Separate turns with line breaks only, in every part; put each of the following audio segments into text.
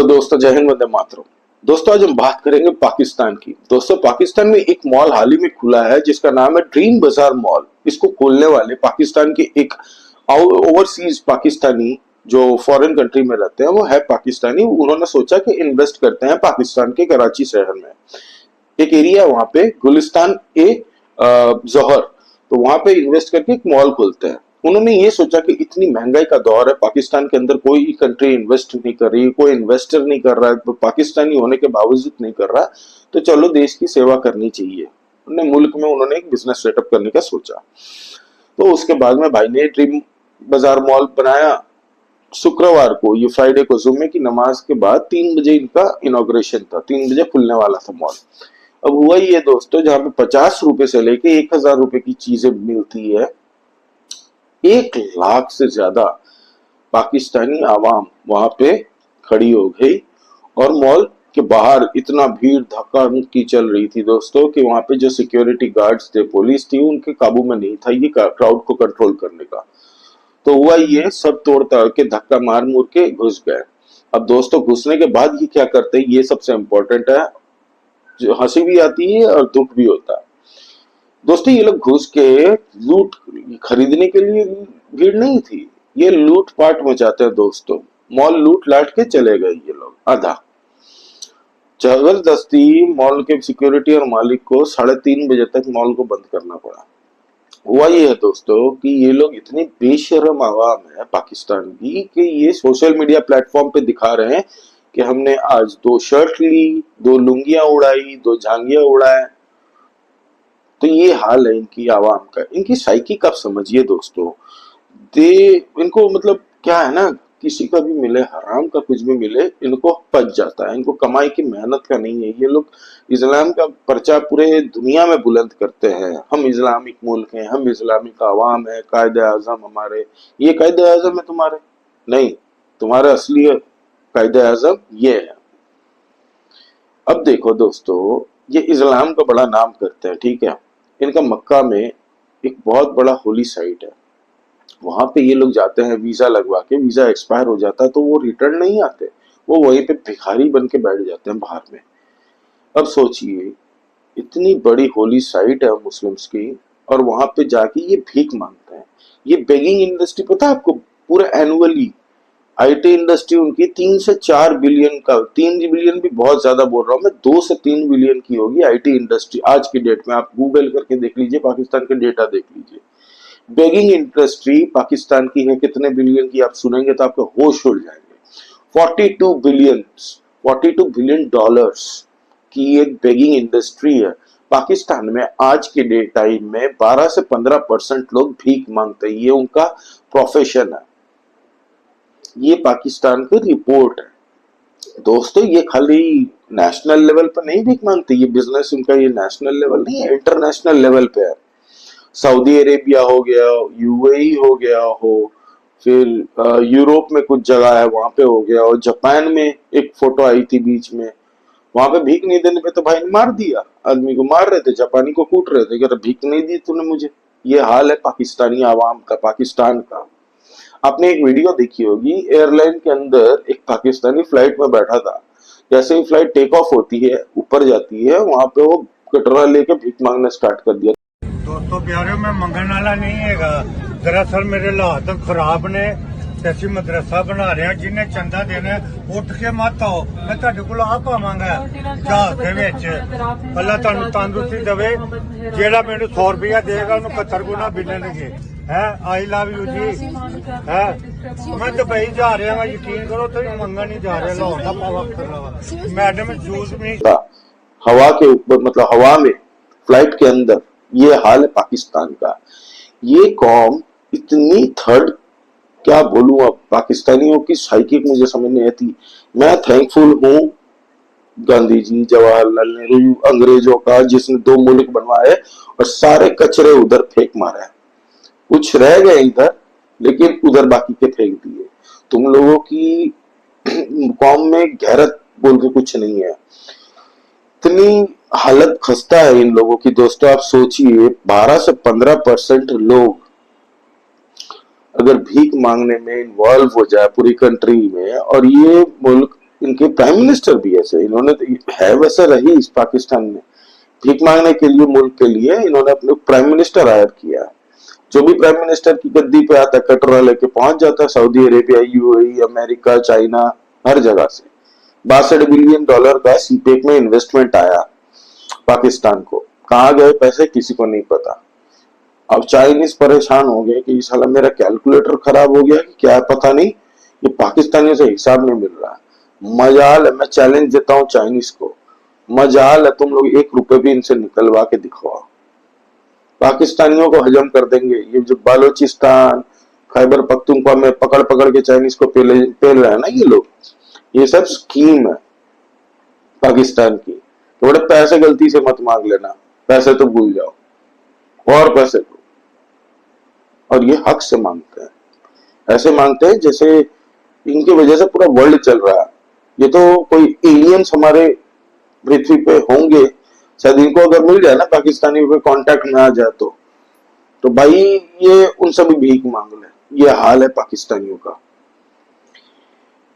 तो दोस्तों जय हिंद, वंदे मातरम। दोस्तों आज हम बात करेंगे पाकिस्तान की। दोस्तों पाकिस्तान में एक मॉल हाल ही में खुला है जिसका नाम है ड्रीम बाजार मॉल। इसको खोलने वाले पाकिस्तान के एक ओवरसीज पाकिस्तानी जो फॉरेन कंट्री में रहते हैं, वो है पाकिस्तानी। उन्होंने सोचा कि इन्वेस्ट करते हैं पाकिस्तान के कराची शहर में। एक एरिया है वहां पे गुलिस्तान ए जौहर, तो वहां पे इन्वेस्ट करके एक मॉल खोलते हैं। उन्होंने ये सोचा कि इतनी महंगाई का दौर है, पाकिस्तान के अंदर कोई कंट्री इन्वेस्ट नहीं कर रही, कोई इन्वेस्टर नहीं कर रहा है, तो पाकिस्तानी होने के बावजूद नहीं कर रहा, तो चलो देश की सेवा करनी चाहिए। उन्होंने मुल्क में उन्होंने एक बिजनेस सेटअप करने का सोचा। तो उसके बाद में भाई ने ड्रीम बाजार मॉल बनाया। शुक्रवार को, ये फ्राइडे को, जुम्मे की नमाज के बाद 3 बजे इनका इनॉग्रेशन था। 3 बजे खुलने वाला था मॉल। अब हुआ ये दोस्तों, जहां पे 50 रुपए से लेके 1000 रुपए की चीजें मिलती है, 1 लाख से ज्यादा पाकिस्तानी आवाम वहां पे खड़ी हो गई। और मॉल के बाहर इतना भीड़ धक्का मुक्की चल रही थी दोस्तों कि वहां पे जो सिक्योरिटी गार्ड्स थे, पुलिस थी, उनके काबू में नहीं था ये क्राउड को कंट्रोल करने का। तो हुआ ये, सब तोड़ ताड़ के धक्का मार मुर के घुस गए। अब दोस्तों घुसने के बाद ये क्या करते हैं, ये सबसे इंपॉर्टेंट है। जो हंसी भी आती है और दुख भी होता है। दोस्तों ये लोग घुस के लूट खरीदने के लिए भीड़ नहीं थी, ये लूट पाट मचाते हैं दोस्तों। मॉल लूट लाट के चले गए ये लोग आधा। जबरदस्ती मॉल के सिक्योरिटी और मालिक को 3:30 बजे तक मॉल को बंद करना पड़ा। हुआ ये है दोस्तों कि ये लोग इतनी बेशर्म आवाम है पाकिस्तान की कि ये सोशल मीडिया प्लेटफॉर्म पे दिखा रहे हैं कि हमने आज 2 शर्ट ली, 2 लुंगियां उड़ाई, 2 झांगियां उड़ाए। तो ये हाल है इनकी आवाम का। इनकी साइकी कब समझिए दोस्तों। दे इनको मतलब क्या है ना, किसी का भी मिले, हराम का कुछ भी मिले, इनको पच जाता है। इनको कमाई की मेहनत का नहीं है। ये लोग इस्लाम का पर्चा पूरे दुनिया में बुलंद करते हैं। हम इस्लामिक मुल्क हैं, हम इस्लामिक आवाम है, कायदे आजम हमारे। ये कायदे आजम है तुम्हारे? नहीं, तुम्हारा असली कायदे आजम ये है। अब देखो दोस्तों, ये इस्लाम का बड़ा नाम करते हैं, ठीक है। इनका मक्का में एक बहुत बड़ा होली साइट है। वहां पे ये लोग जाते हैं वीजा लगवा के, वीजा एक्सपायर हो जाता है तो वो रिटर्न नहीं आते, वो वहीं पे भिखारी बन के बैठ जाते हैं बाहर में। अब सोचिए, इतनी बड़ी होली साइट है मुस्लिम्स की, और वहां पे जाके ये भीख मांगते हैं। ये बेगिंग इंडस्ट्री पता है आपको, पूरा एनुअली आईटी इंडस्ट्री उनकी 3 से 4 बिलियन का, 3 बिलियन भी बहुत ज्यादा बोल रहा हूं मैं, 2 से 3 बिलियन की होगी आईटी इंडस्ट्री आज की डेट में। आप गूगल करके देख लीजिए, पाकिस्तान के डेटा देख लीजिए। बेगिंग इंडस्ट्री पाकिस्तान की है कितने बिलियन की, आप सुनेंगे तो आपके होश उड़ जाएंगे। 42 बिलियन डॉलर्स की एक बेगिंग इंडस्ट्री है पाकिस्तान में। आज के डे टाइम में 12 से 15% लोग भीख मांगते हैं, ये उनका प्रोफेशन है। ये पाकिस्तान की रिपोर्ट है दोस्तों। ये खाली नेशनल लेवल पर नहीं भीख मांगते, ये बिजनेस उनका ये नेशनल लेवल नहीं है, इंटरनेशनल लेवल पे है। सऊदी अरेबिया हो गया, यूएई हो गया हो, फिर यूरोप में कुछ जगह है वहां पे हो गया, और जापान में एक फोटो आई थी बीच में, वहां पे भीख नहीं देने पे तो भाई ने मार दिया, आदमी को मार रहे थे, जापानी को कूट रहे थे कि भीख नहीं दी तूने मुझे। ये हाल है पाकिस्तानी आवाम का, पाकिस्तान का। आपने एक वीडियो देखी होगी, एयरलाइन के अंदर एक पाकिस्तानी फ्लाइट में बैठा था। जैसे ही फ्लाइट टेक ऑफ होती है, ऊपर जाती है, वहां पे वो कटोरा लेके भीख मांगना स्टार्ट कर दिया।
दोस्तों प्यारे, मैं मंगन वाला नहीं है। दरअसल मेरे हालात खराब ने, ਅਸੀਂ ਮਦਰਸਾ ਬਣਾ ਰਹੇ ਹਾਂ, ਜਿਹਨੇ ਚੰਦਾ ਦੇਣਾ ਉੱਠ ਕੇ ਮਤ ਆਓ। ਮੈਂ ਤੁਹਾਡੇ ਕੋਲ ਆ ਪਾਵਾਂਗਾ ਜਹਾਜ਼ ਦੇ ਵਿੱਚ। ਅੱਲਾ ਤੁਹਾਨੂੰ ਤੰਦਰੁਸਤੀ ਦੇਵੇ। ਜਿਹੜਾ ਮੈਨੂੰ 100 ਰੁਪਇਆ ਦੇਗਾ ਉਹਨੂੰ 71 ਗੁਣਾ ਮਿਲਣਗੇ। ਹੈ ਆਈ ਲਵ ਯੂ ਜੀ। ਹੈ मैं दुबई जा रहा हूँ, यकीन करो, तो मंगन नहीं जा रहा, लाहौर का पावा कर रहा हूँ। मैडम जूस में
हवा के ऊपर, मतलब हवा में, फ्लाइट के अंदर, ये हाल है पाकिस्तान का। ये कौम इतनी थर्ड, क्या बोलूं अब, पाकिस्तानियों की साइकिक मुझे समझ नहीं आती। मैं थैंकफुल हूं गांधी जी, जवाहरलाल नेहरू, अंग्रेजों का, जिसने 2 मुल्क बनवाए और सारे कचरे उधर फेंक मारे। कुछ रह गए इधर, लेकिन उधर बाकी के फेंक दिए। तुम लोगों की कौम में गैरत बोल के कुछ नहीं है। इतनी हालत खस्ता है इन लोगों की दोस्तों। आप सोचिए, 12 से 15% लोग अगर भीख मांगने में इन्वॉल्व हो जाए पूरी कंट्री में, और ये मुल्क इनके प्राइम मिनिस्टर भी ऐसे, इन्होंने है वैसे रही इस पाकिस्तान में, भीख मांगने के लिए मुल्क के लिए इन्होंने अपने प्राइम मिनिस्टर हायर किया है। जो भी प्राइम मिनिस्टर की गद्दी पे आता है कटोरा लेके पहुंच जाता है Saudi Arabia, UAE, America, China, हर जगह से। $62 बिलियन का सीपेक में इन्वेस्टमेंट आया पाकिस्तान को, कहाँ गए पैसे किसी को नहीं पता। अब चाइनीज परेशान हो गए कि साला मेरा कैलकुलेटर खराब हो गया कि क्या पता नहीं, ये पाकिस्तानियों से हिसाब नहीं मिल रहा। मजाल है, मैं चैलेंज देता हूँ चाइनीज को, मजाल है तुम लोग ₹1 भी इनसे निकलवा के दिखाओ, पाकिस्तानियों को हजम कर देंगे। ये जो बालोचिस्तान, खैबर पख्तूनख्वा में पकड़ पकड़ के चाइनीज को पेल रहे हैं ना ये लोग, ये सब स्कीम है पाकिस्तान की। थोड़े पैसे गलती से मत मांग लेना, पैसे तो भूल जाओ, और पैसे दो। और ये हक से मांगते हैं, ऐसे मांगते हैं जैसे इनकी वजह से पूरा वर्ल्ड चल रहा है। ये तो कोई एलियंस हमारे पृथ्वी पे होंगे, शायद इनको अगर मिल जाए ना पाकिस्तानी के कांटेक्ट में आ जाए तो भाई ये उनसे भी भीख मांग ले। ये हाल है पाकिस्तानियों का।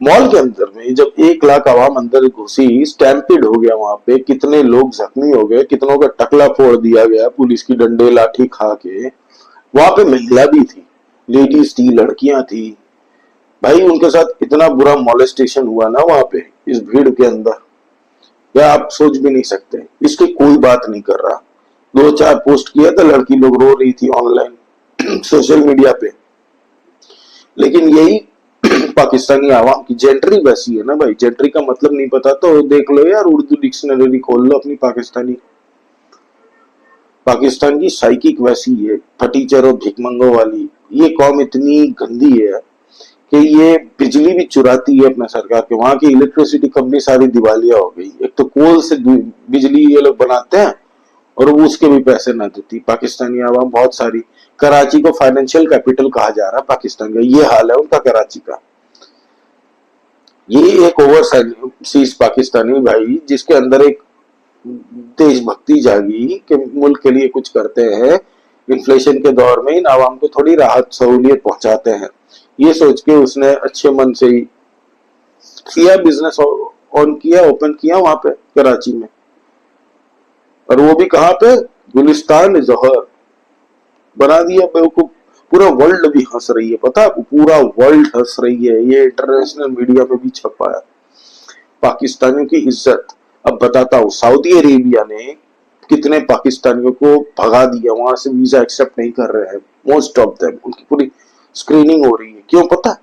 मॉल के अंदर में जब 1 लाख आवाम अंदर घुसी, स्टैम्पिड हो गया वहां पे, कितने लोग जख्मी हो गए, कितनों का टकला फोड़ दिया गया पुलिस की डंडे लाठी खा के। वहां पे महिला भी थी, लेडीज थी, लड़कियां थी, भाई उनके साथ इतना बुरा मॉलेस्टेशन हुआ ना वहां पे इस भीड़ के अंदर, या आप सोच भी नहीं सकते। इसकी कोई बात नहीं कर रहा। 2-4 पोस्ट किया था, लड़की लोग रो रही थी ऑनलाइन सोशल मीडिया पे। लेकिन यही पाकिस्तानी आवाम की जेंट्री वैसी है ना भाई। जेंट्री का मतलब नहीं पता तो देख लो यार, उर्दू डिक्शनरी खोल लो अपनी पाकिस्तानी। पाकिस्तान की साइकिक वैसी है, फटीचरों भिखमंगों वाली। ये कौम इतनी गंदी है कि ये बिजली भी चुराती है अपना सरकार के। वहां की इलेक्ट्रिसिटी कंपनी सारी दिवालिया हो गई। एक तो कोल से बिजली ये लोग बनाते हैं और वो उसके भी पैसे ना देती। पाकिस्तानी आवाम बहुत सारी, कराची को फाइनेंशियल कैपिटल कहा जा रहा है पाकिस्तान का, ये हाल है उनका कराची का। ये एक ओवरसीज पाकिस्तानी भाई जिसके अंदर एक देशभक्ति जागी कि मुल्क के लिए कुछ करते हैं, इन्फ्लेशन के दौर में इन आवाम को थोड़ी राहत सहूलियत पहुंचाते हैं, ये सोच के उसने अच्छे मन से ही किया, बिजनेस ऑन किया, ओपन किया वहां पे कराची में। और वो भी कहां पे, गुलिस्तान जौहर बना दिया बेवकूफ। पूरा वर्ल्ड भी हंस रही है, पता है, पूरा वर्ल्ड हंस रही है। ये इंटरनेशनल मीडिया में भी छपा है। पाकिस्तानियों की इज्जत अब बताता हूँ। सऊदी अरेबिया ने कितने पाकिस्तानियों को भगा दिया, वहां से वीजा एक्सेप्ट नहीं कर रहे हैं मोस्ट ऑफ देम। उनकी पूरी स्क्रीनिंग हो रही है। क्यों पता?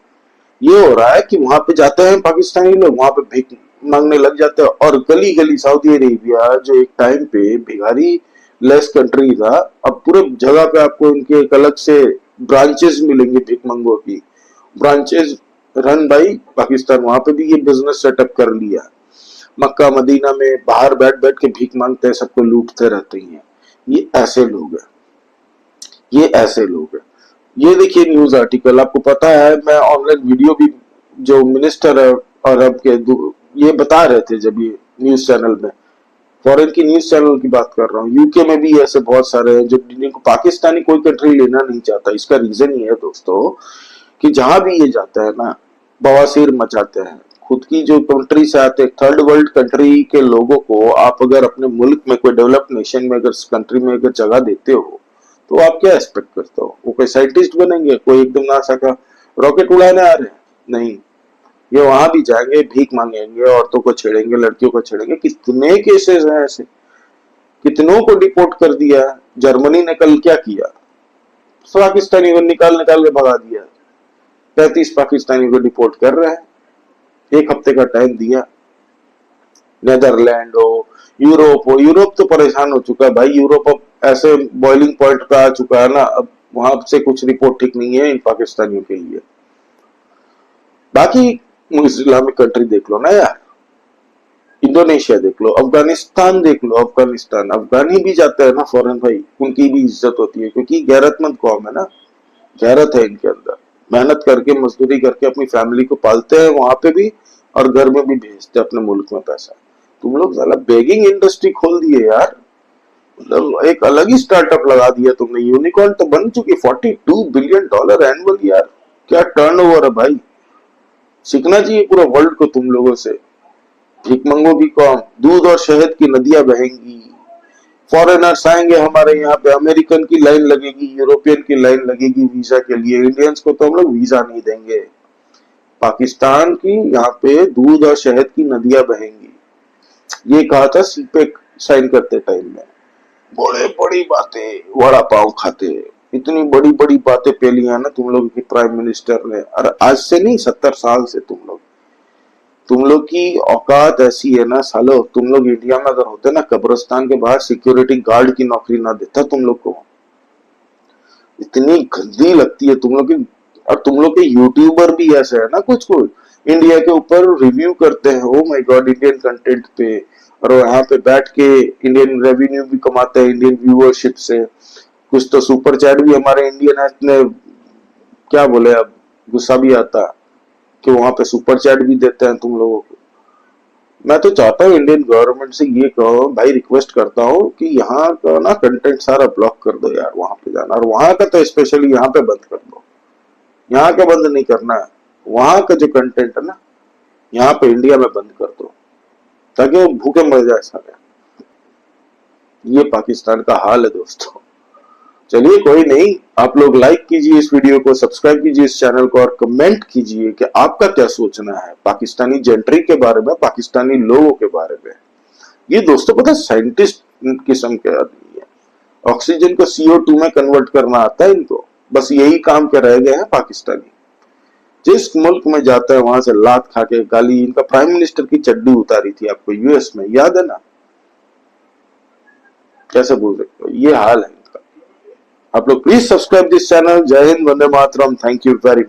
ये हो रहा है कि वहां पे जाते हैं पाकिस्तानी लोग, वहां पे भीख मांगने लग जाते हैं। और गली गली सऊदी अरेबिया जो एक टाइम पे भिखारी लेस कंट्री था, अब पूरे जगह पे आपको इनके एक अलग से ब्रांचेस मिलेंगे भिखमंगों की। Branches run by Pakistan. वहां पे भी ये बिजनेस सेटअप कर लिया। मक्का मदीना में बाहर बैठ बैठ के भीख मांगते हैं, सबको लूटते रहते हैं। ये ऐसे लोग हैं, ये ऐसे लोग हैं। ये देखिए न्यूज आर्टिकल, आपको पता है मैं ऑनलाइन वीडियो भी, जो मिनिस्टर है अरब के, ये बता रहे थे जब ये न्यूज चैनल में, फॉरेन की न्यूज चैनल की बात कर रहा हूँ। यूके में भी ऐसे बहुत सारे हैं जो जिनको पाकिस्तानी कोई कंट्री लेना नहीं चाहता। इसका रीजन ये है दोस्तों कि जहां भी ये जाता है ना, बवासीर मचाते हैं। खुद की जो कंट्री से आते हैं, थर्ड वर्ल्ड कंट्री के लोगों को आप अगर अपने मुल्क में, कोई डेवलप्ड नेशन में, अगर कंट्री में अगर जगह देते हो तो आप क्या एक्सपेक्ट करते हो? वो कोई साइंटिस्ट बनेंगे, कोई एकदम नासा का रॉकेट उड़ाने आ रहे हैं? नहीं, ये वहां भी जाएंगे, भीख मांगेंगे, औरतों को छेड़ेंगे, लड़कियों को छेड़ेंगे। कितने केसेस हैं ऐसे, कितनों को डिपोर्ट कर दिया। जर्मनी ने कल क्या किया, पाकिस्तानी को निकाल निकाल के भगा दिया। 35 पाकिस्तानी को डिपोर्ट कर रहे हैं। 1 हफ्ते का टाइम दिया। नेदरलैंड हो, यूरोप हो, यूरोप तो परेशान हो चुका है भाई। यूरोप अब ऐसे बॉइलिंग पॉइंट पे आ चुका है ना, अब वहां से कुछ रिपोर्ट ठीक नहीं है इन पाकिस्तानियों के लिए। बाकी इस्लामिक कंट्री देख लो ना यार, इंडोनेशिया देख लो, अफगानिस्तान देख लो। अफगानिस्तान, अफगानी भी जाते हैं ना फॉरेन भाई, उनकी भी इज्जत होती है क्योंकि गैरतमंद कौम है ना, गैरत है इनके अंदर। मेहनत करके, मजदूरी करके अपनी फैमिली को पालते हैं वहां पे भी, और घर में भी भेजते हैं अपने मुल्क में पैसा। तुम लोग साला बेगिंग इंडस्ट्री खोल दिए यार, मतलब एक अलग ही स्टार्टअप लगा दिया तुमने। यूनिकॉर्न तो बन चुकी, $42 बिलियन एनुअल यार। क्या टर्नओवर है भाई, सीखना चाहिए पूरा वर्ल्ड को तुम लोगों से। भिखमंगों की कौम, दूध और शहद की नदियां बहेंगी, फॉरेनर्स आएंगे हमारे यहाँ पे, अमेरिकन की लाइन लगेगी, यूरोपियन की लाइन लगेगी वीजा के लिए, इंडियंस को तो हम लोग वीजा नहीं देंगे। पाकिस्तान की यहाँ पे दूध और शहद की नदियां बहेंगी, ये कहा था सीपेक साइन करते टाइम में। बड़े बड़ी बातें, वड़ा पाव खाते, इतनी बड़ी बड़ी बातें पेली है ना तुम लोग की प्राइम मिनिस्टर ने। और आज से नहीं, 70 साल से तुम लोग की औकात ऐसी है ना सालो। तुम लोग इंडिया में अगर होते ना, कब्रिस्तान के बाहर सिक्योरिटी गार्ड की नौकरी ना देता तुम लोग को। इतनी गंदी लगती है तुम लोग की। और तुम लोग के यूट्यूबर भी ऐसे है ना, कुछ कुछ इंडिया के ऊपर रिव्यू करते हैं, oh my God, Indian content पे, और यहाँ पे बैठ के इंडियन रेवेन्यू भी कमाते हैं इंडियन व्यूअरशिप से। कुछ तो सुपर चैट भी हमारे इंडियन है, इतने क्या बोले, अब गुस्सा भी आता कि वहां पे सुपर चैट भी देते हैं तुम लोगों को। मैं तो चाहता हूँ इंडियन गवर्नमेंट से ये कहो भाई, रिक्वेस्ट करता हूँ कि यहाँ का ना कंटेंट सारा ब्लॉक कर दो यार, वहां पे जाना, और वहां का तो स्पेशली यहाँ पे बंद कर दो। यहाँ का बंद नहीं करना है, वहां का जो कंटेंट है ना, यहाँ पे इंडिया में बंद कर दो, ताकि वो भूखे मर जाए सारे। ये पाकिस्तान का हाल है दोस्तों। चलिए कोई नहीं, आप लोग लाइक कीजिए इस वीडियो को, सब्सक्राइब कीजिए इस चैनल को, और कमेंट कीजिए कि आपका क्या सोचना है पाकिस्तानी जेंट्री के बारे में, पाकिस्तानी लोगों के बारे में। ये दोस्तों पता है साइंटिस्ट किस्म के आदमी है, ऑक्सीजन को CO2 में कन्वर्ट करना आता है इनको, बस यही काम के रह गए हैं पाकिस्तानी। जिस मुल्क में जाता है वहां से लात खा के गाली, इनका प्राइम मिनिस्टर की चड्डी उतारी थी आपको US में, याद है ना? कैसे बोल सकते हो, ये हाल है इनका। आप लोग प्लीज सब्सक्राइब दिस चैनल। जय Hind, Vande Mataram, thank you very much.